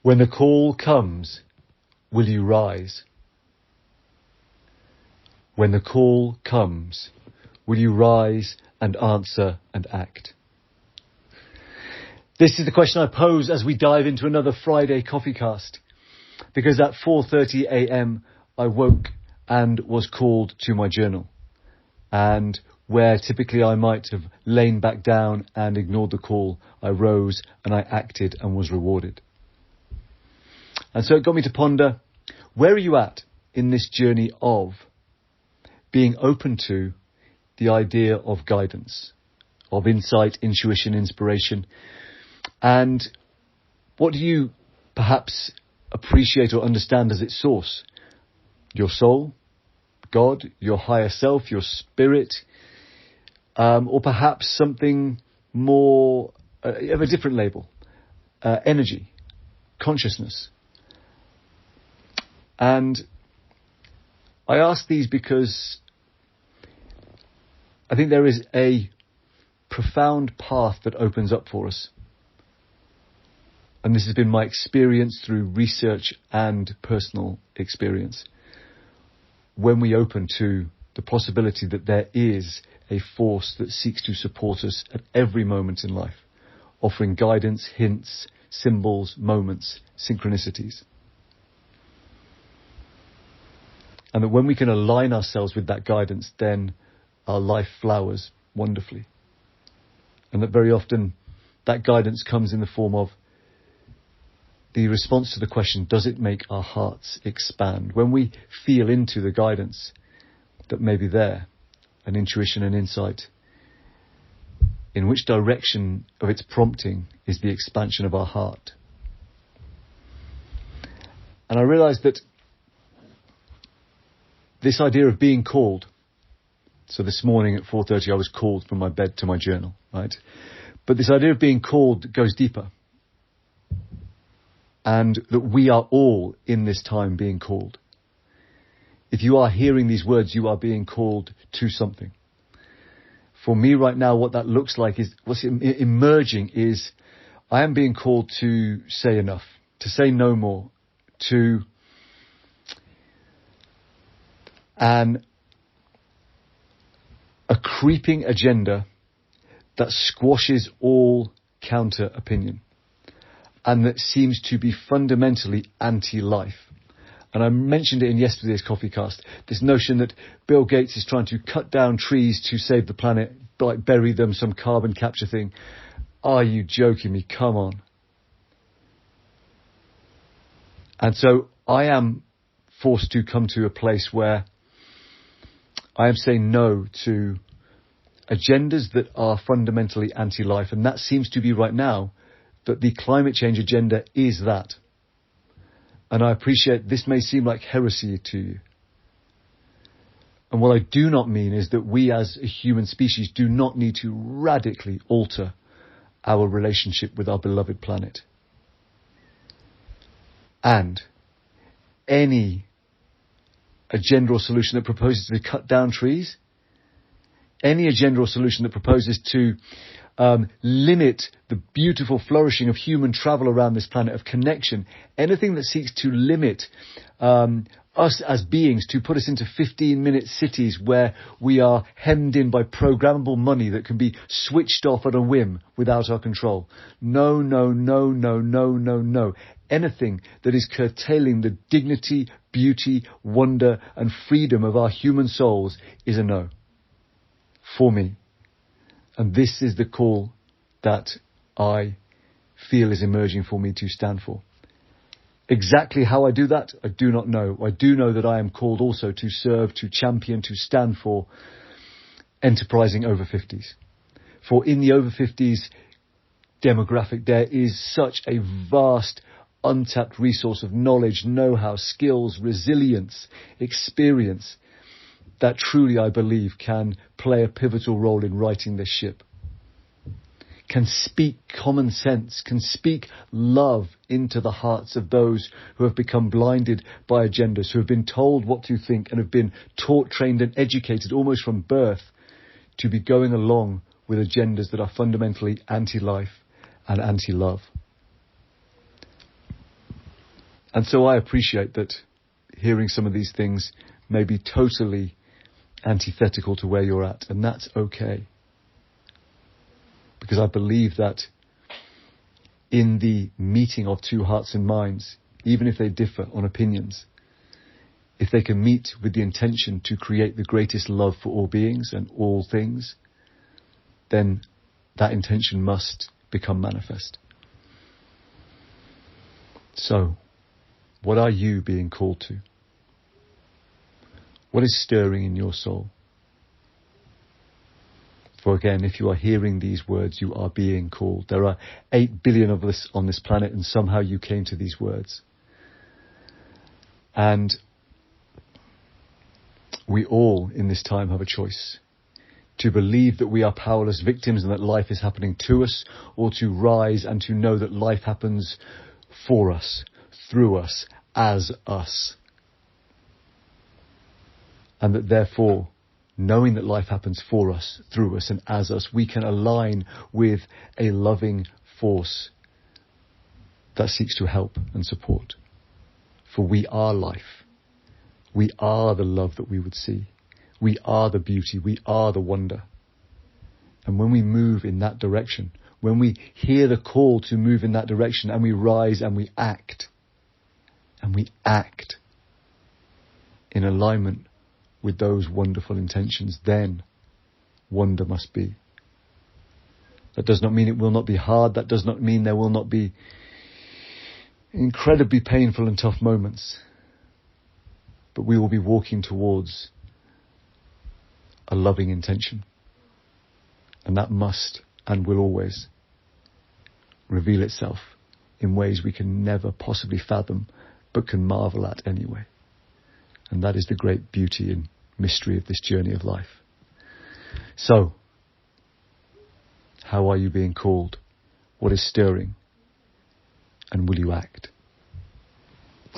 When the call comes, will you rise? When the call comes, will you rise and answer and act? This is the question I pose as we dive into another Friday CoffeeCast. Because at 4:30 a.m. I woke and was called to my journal. And where typically I might have lain back down and ignored the call, I rose and I acted and was rewarded. And so it got me to ponder, where are you at in this journey of being open to the idea of guidance, of insight, intuition, inspiration? And what do you perhaps appreciate or understand as its source? Your soul, God, your higher self, your spirit, or perhaps something more of a different label, energy, consciousness. And I ask these because I think there is a profound path that opens up for us. And this has been my experience through research and personal experience. When we open to the possibility that there is a force that seeks to support us at every moment in life, offering guidance, hints, symbols, moments, synchronicities. And that when we can align ourselves with that guidance, then our life flowers wonderfully. And that very often that guidance comes in the form of the response to the question, does it make our hearts expand? When we feel into the guidance that may be there, an intuition and insight, in which direction of its prompting is the expansion of our heart. And I realized that this idea of being called, so this morning at 4:30 I was called from my bed to my journal, right? But this idea of being called goes deeper. And that we are all in this time being called. If you are hearing these words, you are being called to something. For me right now, what that looks like is, what's emerging is, I am being called to say enough, to say no more, to a creeping agenda that squashes all counter opinion. And that seems to be fundamentally anti-life. And I mentioned it in yesterday's CoffeeCast, this notion that Bill Gates is trying to cut down trees to save the planet, like bury them, some carbon capture thing. Are you joking me? Come on. And so I am forced to come to a place where I am saying no to agendas that are fundamentally anti-life. And that seems to be right now that the climate change agenda is that. And I appreciate this may seem like heresy to you. And what I do not mean is that we as a human species do not need to radically alter our relationship with our beloved planet. And any agenda or solution that proposes to cut down trees, any agenda or solution that proposes to limit the beautiful flourishing of human travel around this planet, of connection, anything that seeks to limit us as beings, to put us into 15-minute cities where we are hemmed in by programmable money that can be switched off at a whim without our control. No, no, no, no, no, no, no. Anything that is curtailing the dignity, beauty, wonder and freedom of our human souls is a no. For me. And this is the call that I feel is emerging for me to stand for. Exactly how I do that, I do not know. I do know that I am called also to serve, to champion, to stand for enterprising over 50s. For in the over 50s demographic, there is such a vast, untapped resource of knowledge, know-how, skills, resilience, experience, that truly, I believe, can play a pivotal role in righting this ship. Can speak common sense, can speak love into the hearts of those who have become blinded by agendas, who have been told what to think and have been taught, trained and educated almost from birth to be going along with agendas that are fundamentally anti-life and anti-love. And so I appreciate that hearing some of these things may be totally antithetical to where you're at, and that's okay. Because I believe that in the meeting of two hearts and minds, even if they differ on opinions, if they can meet with the intention to create the greatest love for all beings and all things, then that intention must become manifest. So, what are you being called to? What is stirring in your soul? For again, if you are hearing these words, you are being called. There are 8 billion of us on this planet, and somehow you came to these words. And we all in this time have a choice to believe that we are powerless victims and that life is happening to us, or to rise and to know that life happens for us, through us, as us. And that therefore, knowing that life happens for us, through us and as us, we can align with a loving force that seeks to help and support. For we are life. We are the love that we would see. We are the beauty. We are the wonder. And when we move in that direction, when we hear the call to move in that direction, and we rise and we act in alignment with those wonderful intentions, then wonder must be. That does not mean it will not be hard. That does not mean there will not be incredibly painful and tough moments. But we will be walking towards a loving intention. And that must and will always reveal itself in ways we can never possibly fathom, but can marvel at anyway. And that is the great beauty and mystery of this journey of life. So, how are you being called? What is stirring? And will you act?